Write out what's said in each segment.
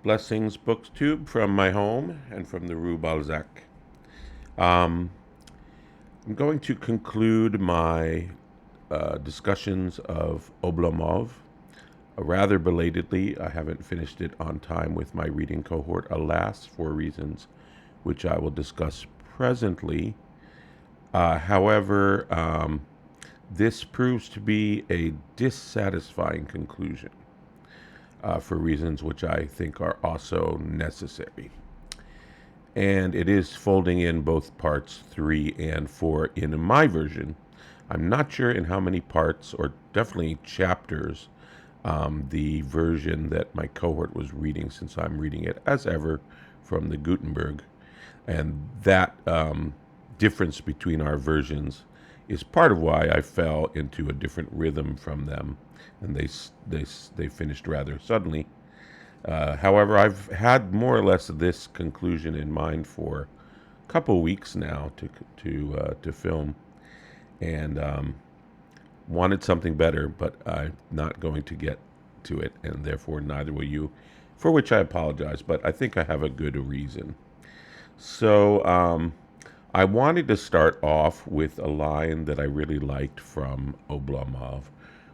Blessings Booktube from my home and from the Rue Balzac. Um, I'm going to conclude my discussions of Oblomov. Rather belatedly, I haven't finished it on time with my reading cohort, alas, for reasons which I will discuss presently. However, this proves to be a dissatisfying conclusion for reasons which I think are also necessary. And it is folding in both parts 3 and 4 in my version. I'm not sure in how many parts or definitely chapters the version that my cohort was reading, since I'm reading it as ever from the Gutenberg. And that difference between our versions is part of why I fell into a different rhythm from them, and they finished rather suddenly. However, I've had more or less this conclusion in mind for a couple weeks now to film, and wanted something better, but I'm not going to get to it, and therefore neither will you, for which I apologize. But I think I have a good reason. So I wanted to start off with a line that I really liked from Oblomov,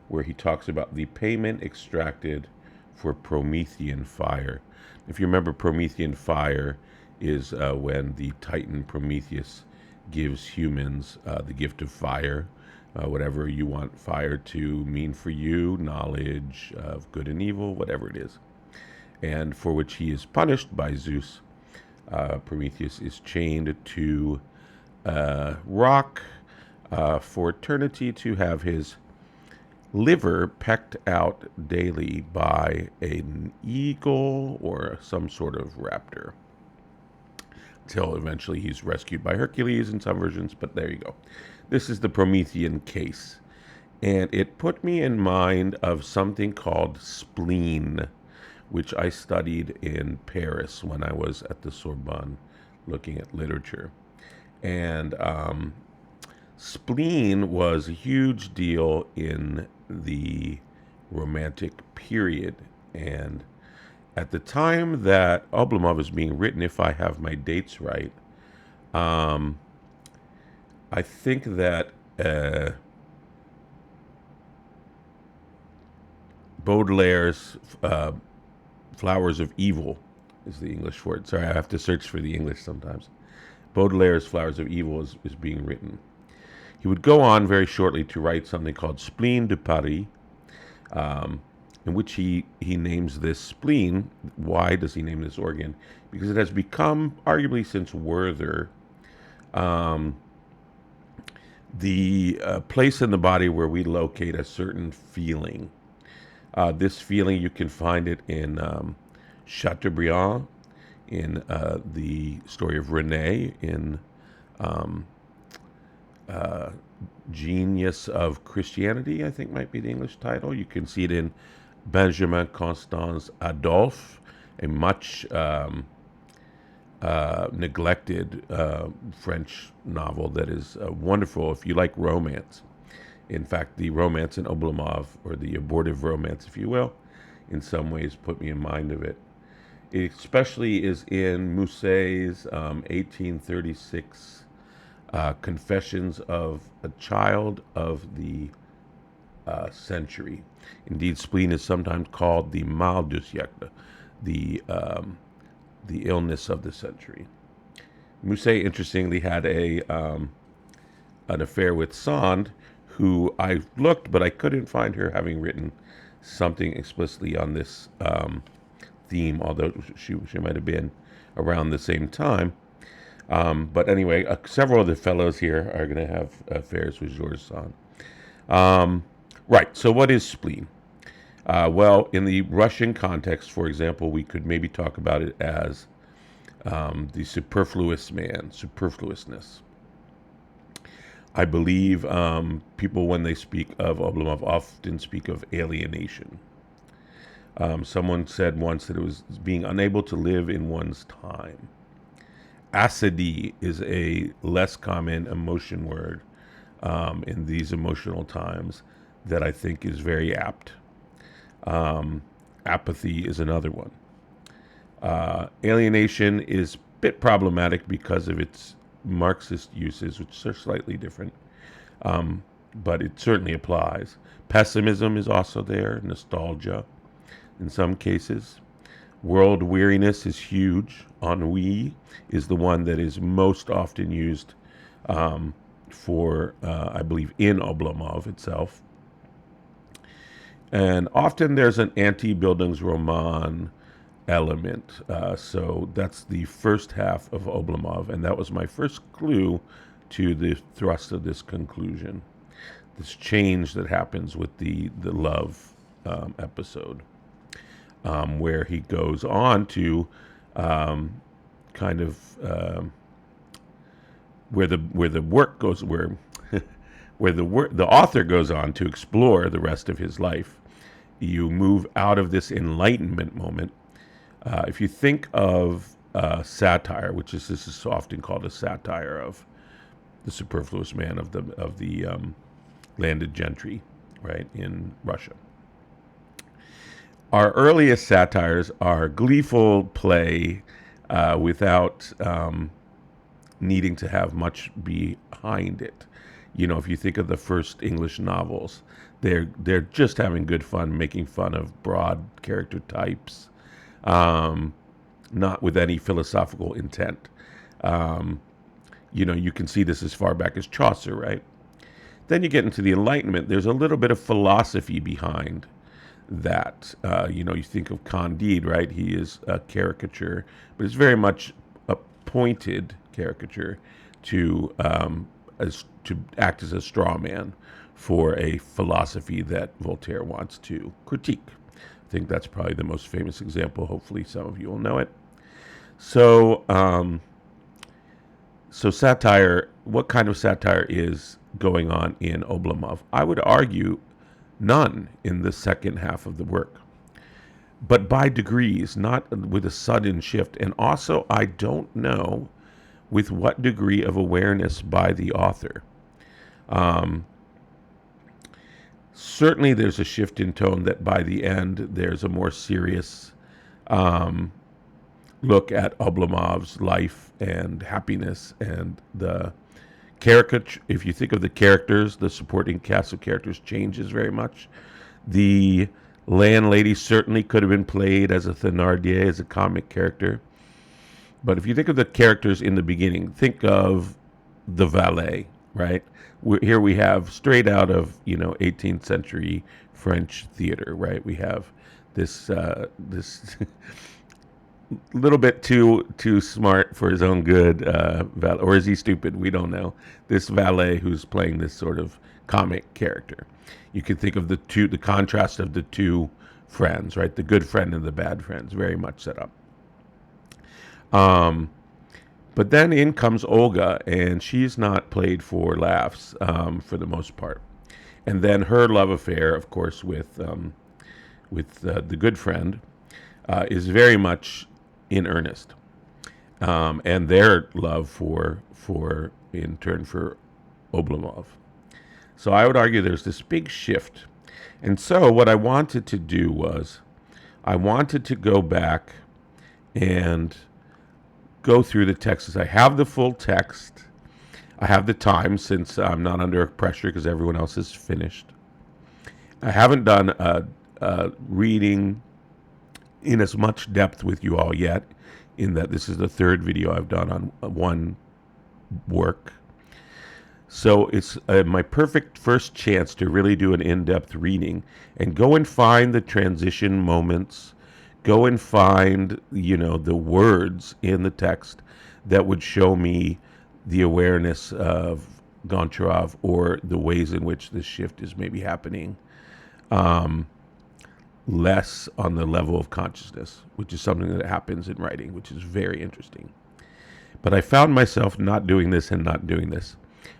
where he talks about the payment extracted for Promethean fire. If you remember, Promethean fire is when the Titan Prometheus gives humans the gift of fire, whatever you want fire to mean for you, knowledge of good and evil, whatever it is, and for which he is punished by Zeus. Prometheus is chained to rock for eternity to have his liver pecked out daily by an eagle or some sort of raptor, until eventually he's rescued by Hercules in some versions. But there you go. This is the Promethean case. And it put me in mind of something called spleen, which I studied in Paris when I was at the Sorbonne looking at literature. And spleen was a huge deal in the Romantic period. And at the time that Oblomov is being written, if I have my dates right, um, I think that Baudelaire's Flowers of Evil is the English word. Sorry, I have to search for the English sometimes. Baudelaire's Flowers of Evil is being written. He would go on very shortly to write something called Spleen de Paris, in which he names this spleen. Why does he name this organ? Because it has become, arguably since Werther, the place in the body where we locate a certain feeling. This feeling, you can find it in Chateaubriand, in the story of Rene, in Genius of Christianity, I think might be the English title. You can see it in Benjamin Constant's Adolphe, a much neglected French novel that is wonderful if you like romance. In fact, the romance in Oblomov, or the abortive romance, if you will, in some ways put me in mind of it. It especially is in Musset's 1836 Confessions of a Child of the Century. Indeed, spleen is sometimes called the mal du siècle, the illness of the century. Musset, interestingly, had an affair with Sand, who I looked, but I couldn't find her having written something explicitly on this theme, although she might have been around the same time. But anyway, several of the fellows here are going to have affairs with Georges Sand. Right, so what is spleen? Well, in the Russian context, for example, we could maybe talk about it as the superfluous man, superfluousness. I believe people, when they speak of Oblomov, often speak of alienation. Someone said once that it was being unable to live in one's time. Acidi is a less common emotion word in these emotional times that I think is very apt. Apathy is another one. Alienation is a bit problematic because of its Marxist uses, which are slightly different, but it certainly applies. Pessimism is also there, nostalgia in some cases. World weariness is huge. Ennui is the one that is most often used I believe, in Oblomov itself. And often there's an anti-Bildungsroman element. So that's the first half of Oblomov, and that was my first clue to the thrust of this conclusion, this change that happens with the love episode, where he goes on to kind of where the work goes, where the author goes on to explore the rest of his life. You move out of this enlightenment moment. If you think of satire, this is often called a satire of the superfluous man of the landed gentry, right, in Russia. Our earliest satires are gleeful play without needing to have much behind it. You know, if you think of the first English novels, they're just having good fun, making fun of broad character types, not with any philosophical intent. You can see this as far back as Chaucer, right? Then you get into the Enlightenment. There's a little bit of philosophy behind that. You think of Candide, right? He is a caricature, but it's very much a pointed caricature to act as a straw man for a philosophy that Voltaire wants to critique. I think that's probably the most famous example. Hopefully some of you will know it. So satire, what kind of satire is going on in Oblomov? I would argue none in the second half of the work, but by degrees, not with a sudden shift. And also, I don't know with what degree of awareness by the author. Certainly there's a shift in tone that by the end there's a more serious look at Oblomov's life and happiness, and the caricature. If you think of the characters, the supporting cast of characters changes very much. The landlady certainly could have been played as a Thénardier, as a comic character. But if you think of the characters in the beginning, think of the valet, right? Here we have straight out of 18th century French theater, right? We have this little bit too smart for his own good, or is he stupid? We don't know. This valet who's playing this sort of comic character. You can think of the contrast of the two friends, right? The good friend and the bad friends, very much set up. But then in comes Olga, and she's not played for laughs for the most part. And then her love affair, of course, with the good friend, is very much in earnest, and their love for Oblomov. So I would argue there's this big shift. And so what I wanted to do was I wanted to go back and go through the texts. I have the full text. I have the time since I'm not under pressure because everyone else is finished. I haven't done a reading in as much depth with you all yet, in that this is the third video I've done on one work. So it's my perfect first chance to really do an in-depth reading and go and find the transition moments, go and find, the words in the text that would show me the awareness of Goncharov, or the ways in which this shift is maybe happening less on the level of consciousness, which is something that happens in writing, which is very interesting. But I found myself not doing this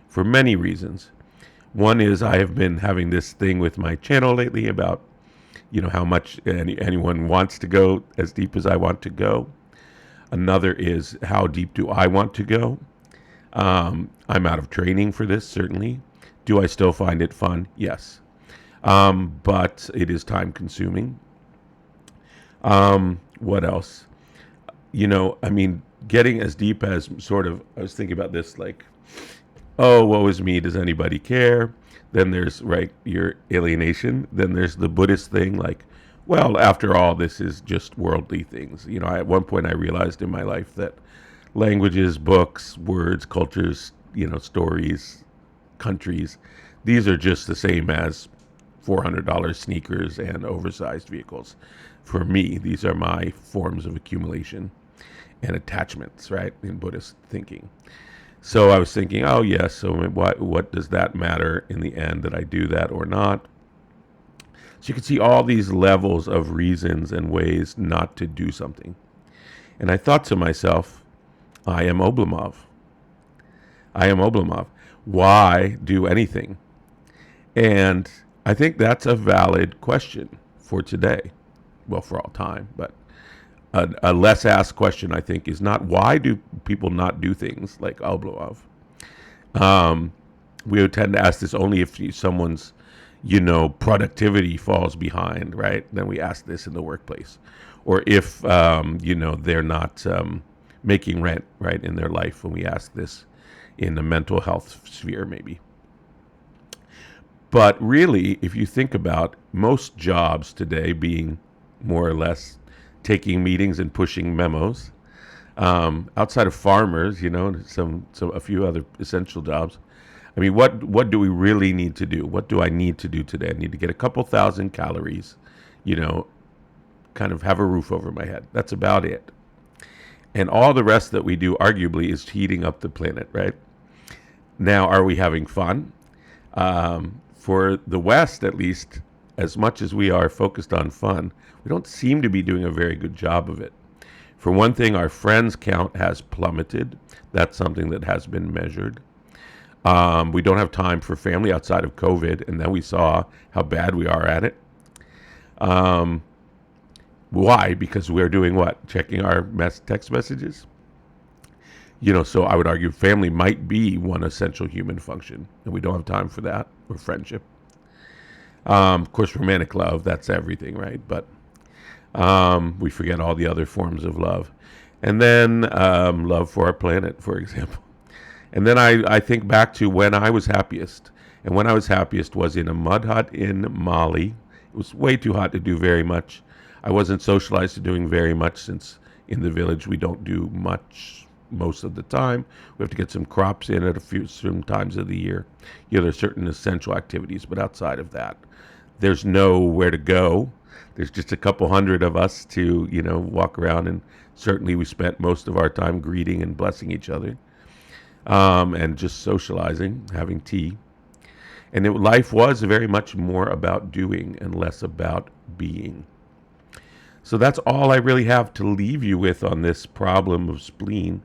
for many reasons. One is I have been having this thing with my channel lately about how much anyone wants to go as deep as I want to go. Another is, how deep do I want to go? I'm out of training for this, certainly. Do I still find it fun? Yes. But it is time consuming. What else? I mean, getting as deep as sort of, I was thinking about this like, oh, woe is me, does anybody care? Then there's, right, your alienation. Then there's the Buddhist thing, like, well, after all, this is just worldly things. At one point I realized in my life that languages, books, words, cultures, stories, countries, these are just the same as $400 sneakers and oversized vehicles. For me, these are my forms of accumulation and attachments, right, in Buddhist thinking. So I was thinking, oh yes, so what does that matter in the end, that I do that or not? So you can see all these levels of reasons and ways not to do something. And I thought to myself, I am Oblomov. I am Oblomov. Why do anything? And I think that's a valid question for today. Well, for all time, but a less asked question, I think, is not why do people not do things like Oblomov. We would tend to ask this only if someone's, productivity falls behind, right? Then we ask this in the workplace, or if they're not making rent, right, in their life. When we ask this in the mental health sphere, maybe. But really, if you think about most jobs today being more or less taking meetings and pushing memos, outside of farmers, a few other essential jobs. I mean, what do we really need to do? What do I need to do today? I need to get a couple thousand calories, kind of have a roof over my head. That's about it. And all the rest that we do, arguably, is heating up the planet, right? Now, are we having fun? For the West, at least, as much as we are focused on fun, we don't seem to be doing a very good job of it. For one thing, our friends count has plummeted. That's something that has been measured. We don't have time for family outside of COVID, and then we saw how bad we are at it. Why? Because we're doing what? Checking our text messages? So I would argue family might be one essential human function, and we don't have time for that, or friendship. Of course, romantic love, that's everything, right? But we forget all the other forms of love. And then love for our planet, for example. And then I think back to when I was happiest. And when I was happiest was in a mud hut in Mali. It was way too hot to do very much. I wasn't socialized to doing very much, since in the village we don't do much most of the time. We have to get some crops in at certain times of the year. There's certain essential activities, but outside of that, there's nowhere to go. There's just a couple hundred of us to, walk around, and certainly we spent most of our time greeting and blessing each other, and just socializing, having tea. And life was very much more about doing and less about being. So that's all I really have to leave you with on this problem of spleen.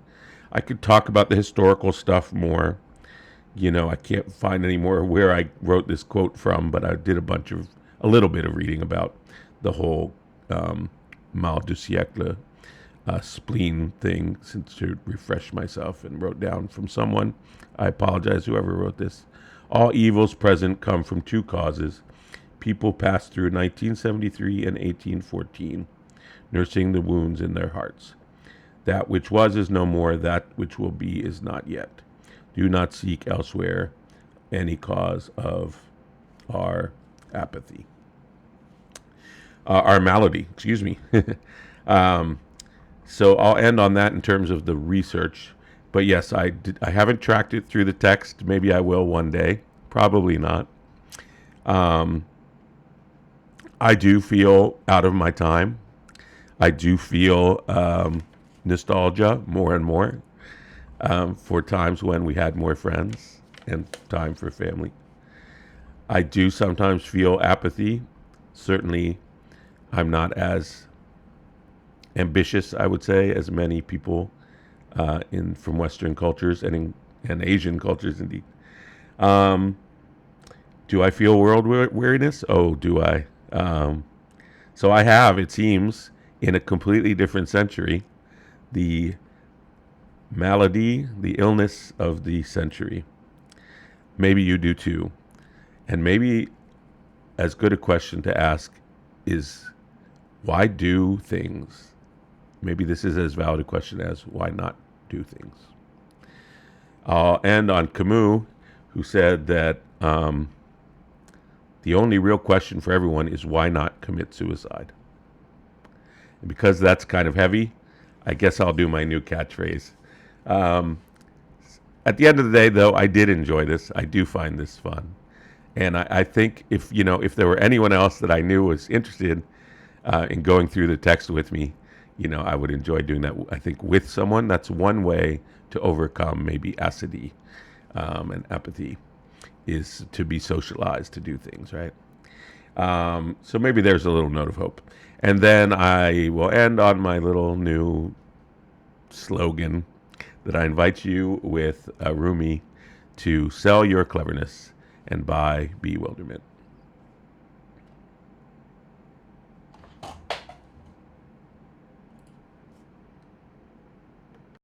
I could talk about the historical stuff more. I can't find any more where I wrote this quote from, but I did a little bit of reading about the whole mal du siècle spleen thing, since to refresh myself, and wrote down from someone. I apologize, whoever wrote this. All evils present come from two causes. People passed through 1973 and 1814, nursing the wounds in their hearts. That which was is no more, that which will be is not yet. Do not seek elsewhere any cause of our apathy. Our malady, excuse me. So I'll end on that in terms of the research. But yes, I haven't tracked it through the text. Maybe I will one day. Probably not. I do feel out of my time. I do feel nostalgia more and more for times when we had more friends and time for family. I do sometimes feel apathy. Certainly, I'm not as ambitious, I would say, as many people from Western cultures and Asian cultures, indeed. Do I feel world weariness? Oh, do I? So I have, it seems, in a completely different century, the malady, the illness of the century. Maybe you do too. And maybe as good a question to ask is, why do things? maybe this is as valid a question as why not do things. I'll end on Camus, who said that the only real question for everyone is why not commit suicide. And because that's kind of heavy, I guess I'll do my new catchphrase. Um, at the end of the day, though, I did enjoy this. I do find this fun. And I think if there were anyone else that I knew was interested in going through the text with me, I would enjoy doing that. I think with someone, that's one way to overcome maybe acidity and apathy, is to be socialized to do things, right? So maybe there's a little note of hope. And then I will end on my little new slogan that I invite you with Rumi to sell your cleverness and buy bewilderment.